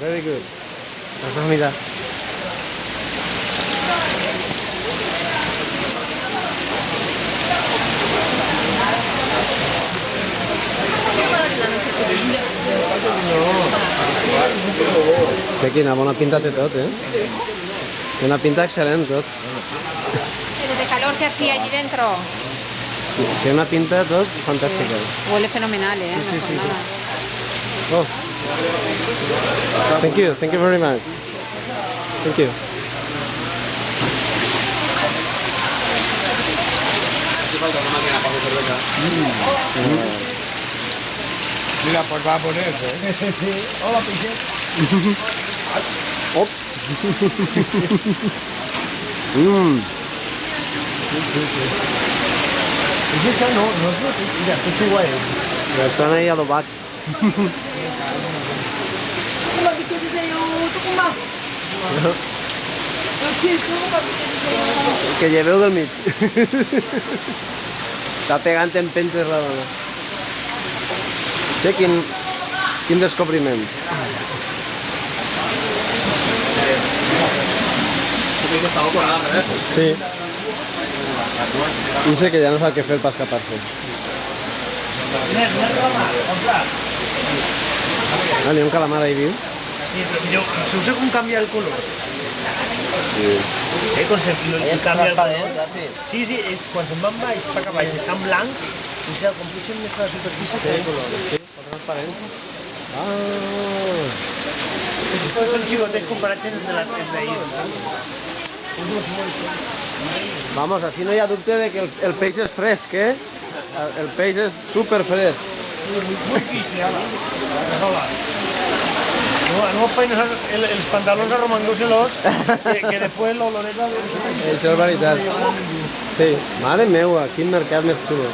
Very good. 감사합니다. Aquí una bona pinta té tot, Té una pinta excel·lent tot. Pero de calor que hacía allí dentro. Té una pinta tot fantàstica. Huele fenomenal, Sí. Nada. Oh. Thank you very much. Thank you. Mira, pues va a ponerse, ¿eh? Sí. Hola, Piche. Op. Piche no es lo que... Mira, esto es igual. Estan ahí adobat. Que lleveu del mig. Està pegant empentes la dona. Sí, quin descobriment. Sí. I sé que ja no sap què fer per escapar-se. Ah, n'hi ha un calamar ahí viu. Pero se usa con cambiar el color. Sí. Cambia el color. Sí, és quan se'n van baix per cap baix, estan blancs, i quan pugen més a la superfície està de color. Sí, transparent. Ah. Són xicotets comparats entre d'ahir. Vamos, así no hi ha dubte de que el peix és fresc, El peix és super fresc. Muy quisi, ara. No os peinos els pantalons arromangos-los, que després l'oloreta... Això és veritat. Sí, mare meua, quin mercat més xulo.